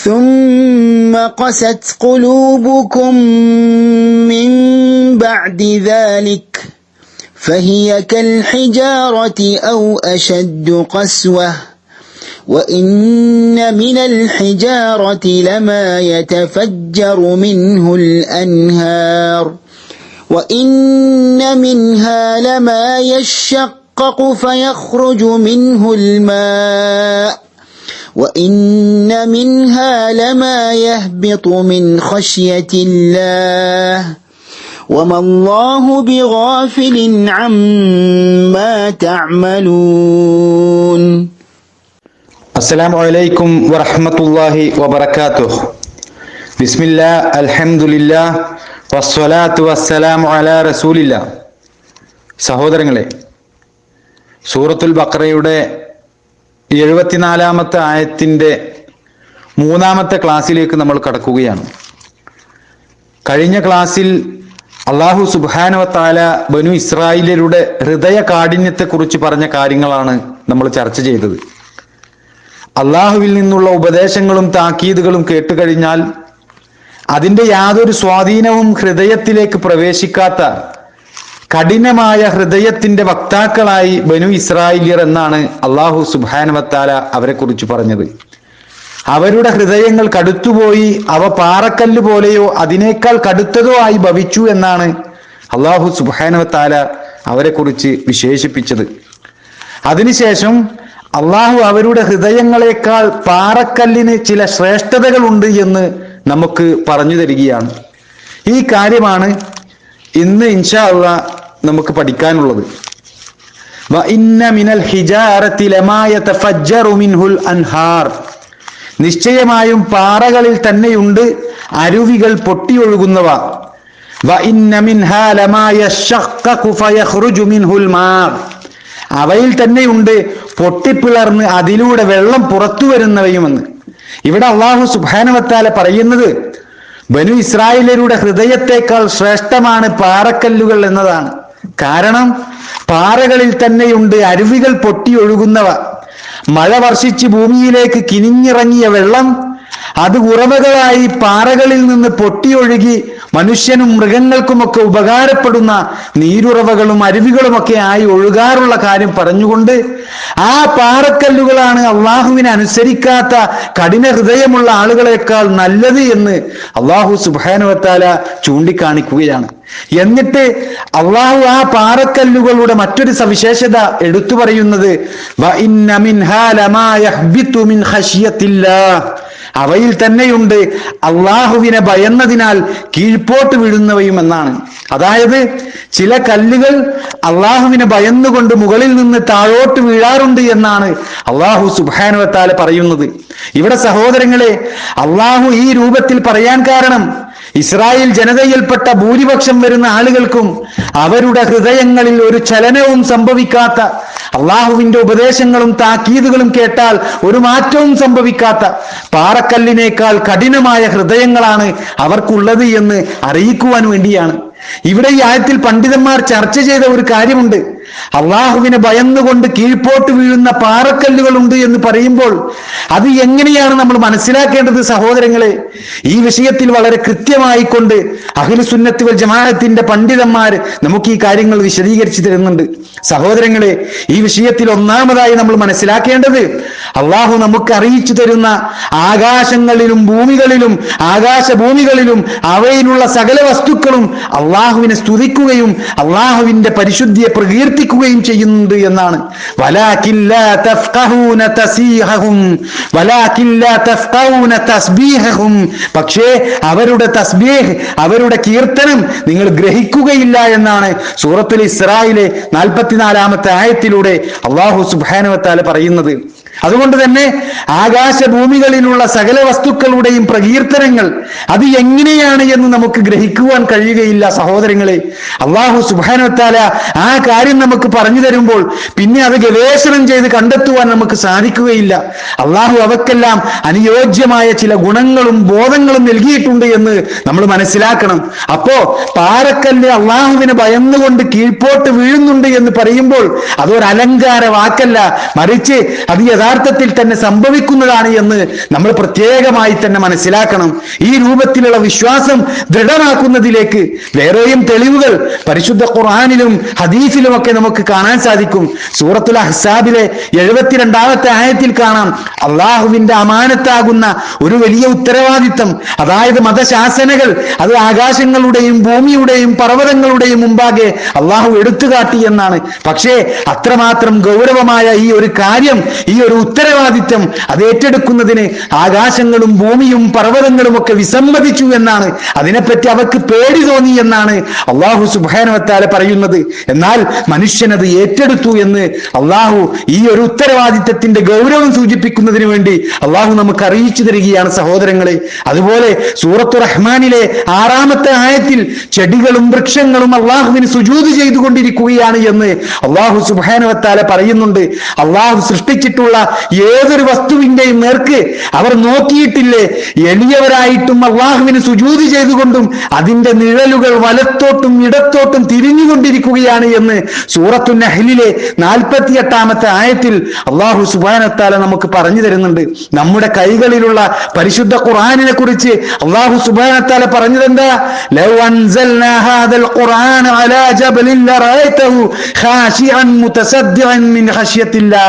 ثم قست قلوبكم من بعد ذلك فهي كالحجارة أو أشد قسوة وإن من الحجارة لما يتفجر منه الأنهار وإن منها لما يشقق فيخرج منه الماء وإن منها لما يهبط من خشية الله وما الله بغافل عما تعملون. അസ്സലാമു അലൈക്കും വറഹ്മത്തുള്ളാഹി വബറകാതുഹു. ബിസ്മില്ലാഹ് അൽഹംദുലില്ലാഹ് വസ്സലാത്തു വസ്സലാമു അലാ റസൂലില്ലാഹ്. സഹോദരങ്ങളെ, സൂറത്തുൽ ബഖറയുടെ 74-ാമത്തെ ആയത്തിന്റെ 3-ാമത്തെ ക്ലാസ്സിലേക്ക് നമ്മൾ കടക്കുകയാണ്. കഴിഞ്ഞ ക്ലാസ്സിൽ അല്ലാഹു സുബ്ഹാനഹു വ തആല ബനു ഇസ്രായേലിയരുടെ ഹൃദയ കാഠിന്യത്തെക്കുറിച്ച് പറഞ്ഞ കാര്യങ്ങളാണ് നമ്മൾ ചർച്ച ചെയ്തത്. അള്ളാഹുവിൽ നിന്നുള്ള ഉപദേശങ്ങളും താക്കീതുകളും കേട്ടുകഴിഞ്ഞാൽ അതിൻ്റെ യാതൊരു സ്വാധീനവും ഹൃദയത്തിലേക്ക് പ്രവേശിക്കാത്ത കഠിനമായ ഹൃദയത്തിന്റെ വക്താക്കളായി ബനു ഇസ്രായേലിയർ എന്നാണ് അള്ളാഹു സുബ്ഹാനഹു വ തആല അവരെ കുറിച്ച് പറഞ്ഞത്. അവരുടെ ഹൃദയങ്ങൾ കടുത്തുപോയി, അവ പാറക്കല്ല് പോലെയോ അതിനേക്കാൾ കടുത്തതോ ആയി ഭവിച്ചു എന്നാണ് അള്ളാഹു സുബ്ഹാനഹു വ തആല അവരെ കുറിച്ച് വിശേഷിപ്പിച്ചത്. അതിനുശേഷം അള്ളാഹു അവരുടെ ഹൃദയങ്ങളെക്കാൾ പാറക്കല്ലിന് ചില ശ്രേഷ്ഠതകളുണ്ട് എന്ന് നമുക്ക് പറഞ്ഞു തരികയാണ്. ഈ കാര്യമാണ് ഇന്ന് ഇൻഷാ അല്ലാഹ് നമുക്ക് പഠിക്കാനുള്ളത്. വ ഇന്ന മിനൽ ഹിജാറത്തി ലമാ യതഫജ്ജറു മിൻഹുൽ അൻഹാർ. നിശ്ചയമായും പാറകളിൽ തന്നെയുണ്ട് അരുവികൾ പൊട്ടിയൊഴുകുന്നവ. വ ഇന്ന മിൻഹാ ലമാ യശഖഖു ഫയഖ്റുജു മിൻഹുൽ മാ. അവയിൽ തന്നെയുണ്ട് പൊട്ടിപ്പിളർന്ന് അതിലൂടെ വെള്ളം പുറത്തു വരുന്നവയുമെന്ന്. ഇവിടെ അല്ലാഹു സുബ്ഹാനഹു വ തആല പറയുന്നത് ബനു ഇസ്രായേലരുടെ ഹൃദയത്തെക്കാൾ ശ്രേഷ്ഠമാണ് പാറക്കല്ലുകൾ എന്നതാണ്. കാരണം പാറകളിൽ തന്നെയുണ്ട് അരുവികൾ പൊട്ടിയൊഴുകുന്നവ. മഴ വർഷിച്ച് ഭൂമിയിലേക്ക് കിനിഞ്ഞിറങ്ങിയ വെള്ളം അത് ഉറവകളായി പാറകളിൽ നിന്ന് പൊട്ടിയൊഴുകി മനുഷ്യനും മൃഗങ്ങൾക്കുമൊക്കെ ഉപകാരപ്പെടുന്ന നീരുറവകളും അരുവികളുമൊക്കെ ആയി ഒഴുകാറുള്ള കാര്യം പറഞ്ഞുകൊണ്ട് ആ പാറക്കല്ലുകളാണ് അള്ളാഹുവിനെ അനുസരിക്കാത്ത കഠിന ഹൃദയമുള്ള ആളുകളെക്കാൾ നല്ലത് എന്ന് അള്ളാഹു സുബ്ഹാനഹു വ തആല ചൂണ്ടിക്കാണിക്കുകയാണ്. എന്നിട്ട് അള്ളാഹു ആ പാറക്കല്ലുകളുടെ മറ്റൊരു സവിശേഷത എടുത്തു പറയുന്നത് വ ഇന്ന മിൻഹാ ലമാ യഹ്ബിതു മിൻ ഖശിയത്തില്ലാഹ്. അവയിൽ തന്നെയുണ്ട് അള്ളാഹുവിനെ ഭയന്നതിനാൽ കീഴ്പോട്ട് വീഴുന്നവയും എന്നാണ്. അതായത് ചില കല്ലുകൾ അള്ളാഹുവിനെ ഭയന്നുകൊണ്ട് മുകളിൽ നിന്ന് താഴോട്ട് വീഴാറുണ്ട് എന്നാണ് അള്ളാഹു സുബ്ഹാനഹു വ തആല പറയുന്നത്. ഇവിടെ സഹോദരങ്ങളെ, അള്ളാഹു ഈ രൂപത്തിൽ പറയാൻ കാരണം ഇസ്രായേൽ ജനതയിൽപ്പെട്ട ഭൂരിപക്ഷം വരുന്ന ആളുകൾക്കും അവരുടെ ഹൃദയങ്ങളിൽ ഒരു ചലനവും സംഭവിക്കാത്ത, അള്ളാഹുവിന്റെ ഉപദേശങ്ങളും താക്കീതുകളും കേട്ടാൽ ഒരു മാറ്റവും സംഭവിക്കാത്ത പാറക്കല്ലിനേക്കാൾ കഠിനമായ ഹൃദയങ്ങളാണ് അവർക്കുള്ളത് എന്ന് അറിയിക്കുവാൻ വേണ്ടിയാണ്. ഇവിടെ ഈ ആയത്തിൽ പണ്ഡിതന്മാർ ചർച്ച ചെയ്ത ഒരു കാര്യമുണ്ട്. അള്ളാഹുവിനെ ഭയന്നുകൊണ്ട് കീഴ്പോട്ട് വീഴുന്ന പാറക്കല്ലുകളുണ്ട് എന്ന് പറയുമ്പോൾ അത് എങ്ങനെയാണ് നമ്മൾ മനസ്സിലാക്കേണ്ടത് സഹോദരങ്ങളെ? ഈ വിഷയത്തിൽ വളരെ കൃത്യമായിക്കൊണ്ട് അഹ്ലു സുന്നത്ത് വൽ ജമാഅത്തിന്റെ പണ്ഡിതന്മാർ നമുക്ക് ഈ കാര്യങ്ങൾ വിശദീകരിച്ചു തരുന്നുണ്ട്. സഹോദരങ്ങളെ, ഈ വിഷയത്തിൽ ഒന്നാമതായി നമ്മൾ മനസ്സിലാക്കേണ്ടത് അള്ളാഹു നമുക്ക് അറിയിച്ചു തരുന്ന ആകാശങ്ങളിലും ഭൂമികളിലും ആകാശഭൂമികളിലും അവയിലുള്ള സകല വസ്തുക്കളും അള്ളാഹുവിനെ സ്തുതിക്കുകയും അള്ളാഹുവിന്റെ പരിശുദ്ധിയെ പ്രകീർത്തിക്കുകയും ചെയ്യുന്നുണ്ട് എന്നാണ്. വലാകിൻ ലാ തഫ്ഖഹൂന തസ്ബീഹഹും വലാകിൻ ലാ തഫ്ഖഹൂന തസ്ബീഹഹും. പക്ഷേ അവരുടെ തസ്ബീഹ്, അവരുടെ കീർത്തനം നിങ്ങൾ ഗ്രഹിക്കുകയില്ല എന്നാണ് സൂറത്തുൽ ഇസ്രായിലെ 44-ാമത്തെ ആയത്തിലൂടെ അല്ലാഹു സുബ്ഹാനഹു വ തആല പറയുന്നത്. അതുകൊണ്ട് തന്നെ ആകാശഭൂമികളിലുള്ള സകല വസ്തുക്കളുടെയും പ്രകീർത്തനങ്ങൾ അത് എങ്ങനെയാണ് എന്ന് നമുക്ക് ഗ്രഹിക്കുവാൻ കഴിയുകയില്ല സഹോദരങ്ങളെ. അല്ലാഹു സുബ്ഹാനഹു വ തആല ആ കാര്യം നമുക്ക് പറഞ്ഞു തരുമ്പോൾ പിന്നെ അത് ഗവേഷണം ചെയ്ത് കണ്ടെത്തുവാൻ നമുക്ക് സാധിക്കുകയില്ല. അല്ലാഹു അവക്കെല്ലാം അനുയോജ്യമായ ചില ഗുണങ്ങളും ബോധങ്ങളും നൽകിയിട്ടുണ്ട് എന്ന് നമ്മൾ മനസ്സിലാക്കണം. അപ്പോ പാറക്കല്ല് അള്ളാഹുവിനെ ഭയന്നുകൊണ്ട് കീഴ്പോട്ട് വീഴുന്നുണ്ട് എന്ന് പറയുമ്പോൾ അതൊരു അലങ്കാര വാക്കല്ല, മറിച്ച് അത് യഥാർത്ഥത്തിൽ തന്നെ സംഭവിക്കുന്നതാണ് എന്ന് നമ്മൾ പ്രത്യേകമായി തന്നെ മനസ്സിലാക്കണം. ഈ രൂപത്തിലുള്ള വിശ്വാസം ദൃഢമാക്കുന്നതിലേക്ക് വേറെയും തെളിവുകൾ പരിശുദ്ധ ഖുർആനിലും ഹദീസിലുമൊക്കെ നമുക്ക് കാണാൻ സാധിക്കും. സൂറത്തുൽ അഹ്സാബിലെ 72-ാമത്തെ ആയത്തിൽ കാണാം, അള്ളാഹുവിന്റെ അമാനത്താകുന്ന ഒരു വലിയ ഉത്തരവാദിത്തം, അതായത് മതശാസനകൾ, അത് ആകാശങ്ങളുടെയും ഭൂമിയുടെയും പർവ്വതങ്ങളുടെയും മുമ്പാകെ അള്ളാഹു എടുത്തുകാട്ടി എന്നാണ്. പക്ഷേ അത്രമാത്രം ഗൗരവമായ ഈ ഒരു കാര്യം, ഈ ഒരു ഉത്തരവാദിത്തം അത് ഏറ്റെടുക്കുന്നതിന് ആകാശങ്ങളും ഭൂമിയും പർവ്വതങ്ങളും ഒക്കെ വിസമ്മതിച്ചു എന്നാണ്. അതിനെപ്പറ്റി അവർക്ക് പേടി തോന്നി എന്നാണ് അള്ളാഹു സുബ്ഹാനഹു വ തആല പറയുന്നത്. എന്നാൽ മനുഷ്യനത് ഏറ്റെടുത്തു എന്ന് അള്ളാഹു ഈ ഒരു ഉത്തരവാദിത്തത്തിന്റെ ഗൗരവം സൂചിപ്പിക്കുന്നതിന് വേണ്ടി അള്ളാഹു നമുക്ക് അറിയിച്ചു തരികയാണ് സഹോദരങ്ങളെ. അതുപോലെ സൂറത്തു റഹ്മാനിലെ 6-ാമത്തെ ആയത്തിൽ ചെടികളും വൃക്ഷങ്ങളും അള്ളാഹുവിന് സുജൂദ് ചെയ്തുകൊണ്ടിരിക്കുകയാണ് എന്ന് അള്ളാഹു സുബ്ഹാനഹു വ തആല പറയുന്നുണ്ട്. അള്ളാഹു സൃഷ്ടിച്ചിട്ടുള്ള ഏതൊരു വസ്തുവിന്റെയും നേർക്ക് അവർ നോക്കിയിട്ടില്ലേ? എളിയവരായിട്ടും അള്ളാഹുവിന് സുജൂദ് ചെയ്തുകൊണ്ടും അതിന്റെ നിഴലുകൾ വലത്തോട്ടും ഇടത്തോട്ടും തിരിഞ്ഞുകൊണ്ടിരിക്കുകയാണ് എന്ന് സൂറത്തു നഹ്ലിലെ 48-ാമത്തെ ആയത്തിൽ അള്ളാഹു സുബ്ഹാനഹു വ തആല നമുക്ക് പറഞ്ഞു തരുന്നുണ്ട്. നമ്മുടെ കൈകളിലുള്ള പരിശുദ്ധ ഖുർആനിനെ കുറിച്ച് അള്ളാഹു സുബ്ഹാനഹു വ തആല പറഞ്ഞത് എന്താ? ലൗ അൻസൽനാ ഹാദൽ ഖുർആന അലാ ജബലിൻ ലറഅയ്തഹു ഖാശിഅൻ മുതസദ്ദിഅൻ മിൻ ഖശ്യത്തില്ലാ.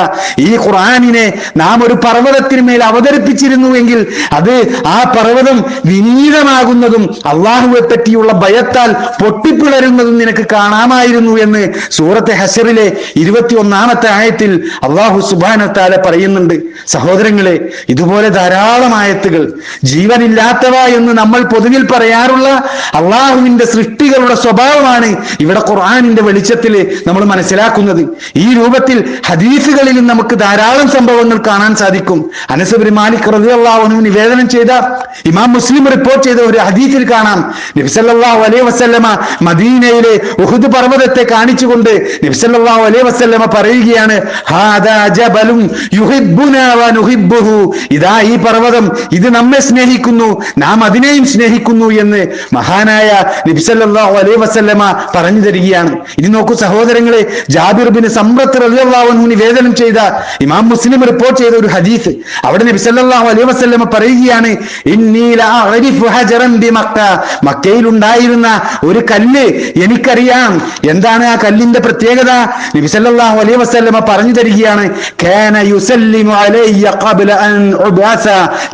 ഈ ഖുർആനിനെ നാം ഒരു പർവ്വതത്തിന് മേൽ അവതരിപ്പിച്ചിരുന്നുവെങ്കിൽ അത് ആ പർവ്വതം വിനീതമാകുന്നതും അള്ളാഹുവെ പറ്റിയുള്ള ഭയത്താൽ പൊട്ടിപ്പിളരുന്നതും നിനക്ക് കാണാമായിരുന്നു എന്ന് സൂറത്തെ ഹശറിലെ 21-ാമത്തെ ആയത്തിൽ അള്ളാഹു സുബ്ഹാനഹു വ തആല പറയുന്നുണ്ട്. സഹോദരങ്ങളെ, ഇതുപോലെ ധാരാളം ആയത്തുകൾ, ജീവനില്ലാത്തവ എന്ന് നമ്മൾ പൊതുവിൽ പറയാറുള്ള അള്ളാഹുവിന്റെ സൃഷ്ടികളുടെ സ്വഭാവമാണ് ഇവിടെ ഖുർആനിന്റെ വെളിച്ചത്തിൽ നമ്മൾ മനസ്സിലാക്കുന്നത്. ഈ രൂപത്തിൽ ഹദീസുകളിലും നമുക്ക് ധാരാളം സംഭവങ്ങൾ കാണാൻ സാധിക്കും. അനസ് ഇബ്നു മാലിക് റളിയല്ലാഹു അൻഹു നിവേദനം ചെയ്ത, ഇമാം മുസ്ലിം റിപ്പോർട്ട് ചെയ്ത ഒരു ഹദീസിൽ കാണാം, നബി സല്ലല്ലാഹു അലൈഹി വസല്ലമ മദീനയിലെ ഉഹുദ് പർവ്വതത്തെ കാണിച്ചുകൊണ്ട് നബി സല്ലല്ലാഹു അലൈഹി വസല്ലമ പറയുകയാണ്, ഹാദാ ജബലുൻ യുഹിബ്ബുനാ വ നുഹിബ്ബുഹു. ഇതാ ഈ പർവ്വതം, ഇത് നമ്മെ സ്നേഹിക്കുന്നു, നാം അതിനെയും സ്നേഹിക്കുന്നു എന്ന് മഹാനായ നബി സല്ലല്ലാഹു അലൈഹി വസല്ലമ പറഞ്ഞു തരികയാണ്. ഇനി നോക്കൂ സഹോദരങ്ങളെ, ജാബിർ ബിൻ സമ്രത്ത് റളിയല്ലാഹു അൻഹു നിവേദനം ചെയ്ത, ഇമാം മുസ്ലിം റിപ്പോർട്ട് ചെയ്ത ഒരു ഹദീസ്, അവിടെ നബി സല്ലല്ലാഹു അലൈഹി വസല്ലമ പറയുകയാണ്, ഇന്നി ലഅരിഫു ഹജറൻ ബിമക്ക. മക്കയിൽ ഉണ്ടായിരുന്ന ഒരു കല്ല് എനിക്കറിയാം. എന്താണ് ആ കല്ലിന്റെ പ്രത്യേകത? നബി സല്ലല്ലാഹു അലൈഹി വസല്ലമ പറഞ്ഞു തരികയാണ്, കാന യുസല്ലിമു അലയ്യ ഖബ്ല അൻ ഉബഅസ.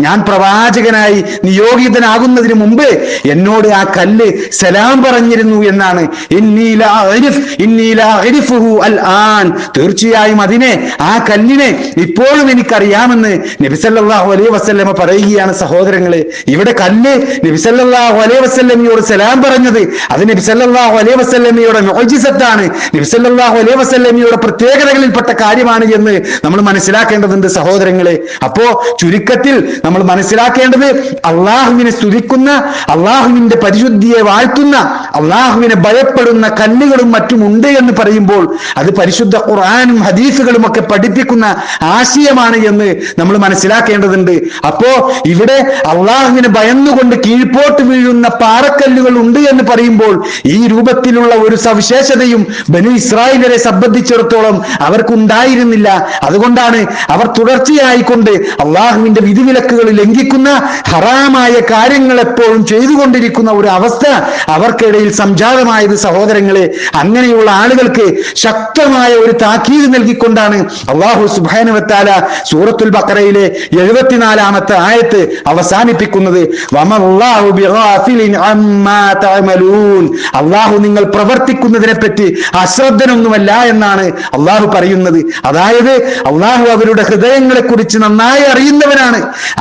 ഞാൻ പ്രവാചകനായി നിയോഗിതനാകുന്നതിന് മുമ്പ് എന്നോട് ആ കല്ല് സലാം പറഞ്ഞിരുന്നു എന്നാണ്. ഇന്നി ലഅരിഫുഹു അൽആൻ. തീർച്ചയായും അതിനെ, ആ കല്ലിനെ ഇപ്പോഴും എനിക്കറിയാമെന്ന് നബി സല്ലല്ലാഹു അലൈഹി വസല്ലമ പറയുകയാണ്. സഹോദരങ്ങളെ, ഇവിടെ കല്ല് നബി സല്ലല്ലാഹു അലൈഹി വസല്ലമയോട് സലാം പറഞ്ഞത് അത് നബി സല്ലല്ലാഹു അലൈഹി വസല്ലമയുടെ മുഅ്ജിസത്താണ്, നബി സല്ലല്ലാഹു അലൈഹി വസല്ലമയുടെ പ്രത്യേകതകളിൽപ്പെട്ട കാര്യമാണ് എന്ന് നമ്മൾ മനസ്സിലാക്കേണ്ടതുണ്ട് സഹോദരങ്ങളെ. അപ്പോ ചുരുക്കത്തിൽ നമ്മൾ മനസ്സിലാക്കേണ്ടത്, അള്ളാഹുവിനെ സ്തുതിക്കുന്ന, അള്ളാഹുവിന്റെ പരിശുദ്ധിയെ വാഴ്ത്തുന്ന, അള്ളാഹുവിനെ ഭയപ്പെടുന്ന കല്ലുകളും മറ്റും ഉണ്ട് എന്ന് പറയുമ്പോൾ അത് പരിശുദ്ധ ഖുർആനും ഹദീസുകളും ഒക്കെ പഠിപ്പിക്കുന്ന ആശയമാണ് എന്ന് നമ്മൾ മനസ്സിലാക്കേണ്ടതുണ്ട്. അപ്പോ ഇവിടെ അള്ളാഹുവിനെ ഭയന്നുകൊണ്ട് കീഴ്പോട്ട് വീഴുന്ന പാറക്കല്ലുകൾ ഉണ്ട് എന്ന് പറയുമ്പോൾ ഈ രൂപത്തിലുള്ള ഒരു സവിശേഷതയും ബനൂ ഇസ്രായേലിനെ സംബന്ധിച്ചിടത്തോളം അവർക്കുണ്ടായിരുന്നില്ല. അതുകൊണ്ടാണ് അവർ തുടർച്ചയായിക്കൊണ്ട് അള്ളാഹുവിന്റെ വിധിവിലക്കുകൾ ലംഘിക്കുന്ന, ഹറാമായ കാര്യങ്ങൾ എപ്പോഴും ചെയ്തുകൊണ്ടിരിക്കുന്ന ഒരു അവസ്ഥ അവർക്കിടയിൽ സംജാതമായത്. സഹോദരങ്ങളെ, അങ്ങനെയുള്ള ആളുകൾക്ക് ശക്തമായ ഒരു താക്കീത് നൽകിക്കൊണ്ടാണ് അള്ളാഹു സുബ്ഹാനഹു വ തആല സൂറത്തുൽ ബഖറയിലെ 74-ാമത്തെ ആയത്ത് അവസാനിപ്പിക്കുന്നത്. വമല്ലാഹു ബിഗാഫിലിൻ അമ്മാ തഅമലൂൻ. അള്ളാഹു നിങ്ങൾ പ്രവർത്തിക്കുന്നതിനെ പറ്റി അശ്രദ്ധനൊന്നുമല്ല എന്നാണ് അള്ളാഹു പറയുന്നത്. അതായത് അള്ളാഹു അവരുടെ ഹൃദയങ്ങളെ കുറിച്ച് നന്നായി അറിയുന്നവനാണ്.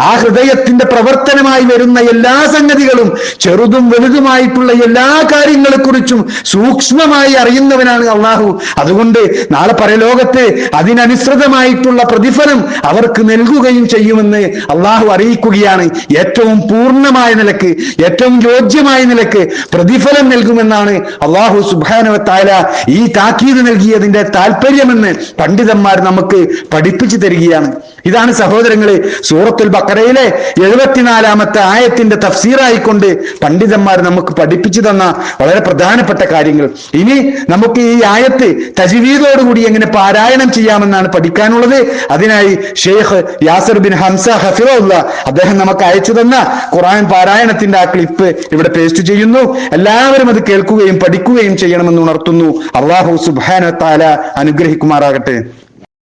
ആ ഹൃദയത്തിന്റെ പ്രവർത്തനമായി വരുന്ന എല്ലാ സംഗതികളും, ചെറുതും വലുതുമായിട്ടുള്ള എല്ലാ കാര്യങ്ങളെ കുറിച്ചും സൂക്ഷ്മമായി അറിയുന്നവനാണ് അള്ളാഹു. അതുകൊണ്ട് നാളെ പരലോകത്ത് അതിനനുസൃതമായിട്ടുള്ള പ്രതിഫലം അവർക്ക് നൽകുകയും ചെയ്യുമെന്ന് അള്ളാഹു അറിയിക്കുകയാണ്. ഏറ്റവും പൂർണ്ണമായ നിലക്ക്, ഏറ്റവും യോജ്യമായ നിലക്ക് പ്രതിഫലം നൽകുമെന്നാണ് അള്ളാഹു സുബ്ഹാനഹു വ തആല ഈ താക്കീത് നൽകിയതിന്റെ താല്പര്യമെന്ന് പണ്ഡിതന്മാർ നമുക്ക് പഠിപ്പിച്ചു തരികയാണ്. ഇതാണ് സഹോദരങ്ങളെ സൂറത്തുൽ ബഖറയിലെ 74-ാമത്തെ ആയത്തിന്റെ തഫ്സീറായിക്കൊണ്ട് പണ്ഡിതന്മാർ നമുക്ക് പഠിപ്പിച്ചു തന്ന വളരെ പ്രധാനപ്പെട്ട കാര്യങ്ങൾ. ഇനി നമുക്ക് ഈ ആയത്ത് തജ്വീദോടുകൂടി എങ്ങനെ പാരായണം ചെയ്യാമെന്നാണ് പഠിക്കാനുള്ളത്. അതിനായി ഷെയ്ഖ് യാസിർ ബിൻ ഹംസ ഹഫിറുള്ള അദ്ദേഹം നമുക്ക് അയച്ചു തന്ന ഖുർആൻ പാരായണത്തിന്റെ ആ ക്ലിപ്പ് ഇവിടെ പേസ്റ്റ് ചെയ്യുന്നു. എല്ലാവരും അത് കേൾക്കുകയും പഠിക്കുകയും ചെയ്യണമെന്ന് ഉണർത്തുന്നു. അല്ലാഹു സുബ്ഹാനഹു വ തആല അനുഗ്രഹിക്കുമാറാകട്ടെ.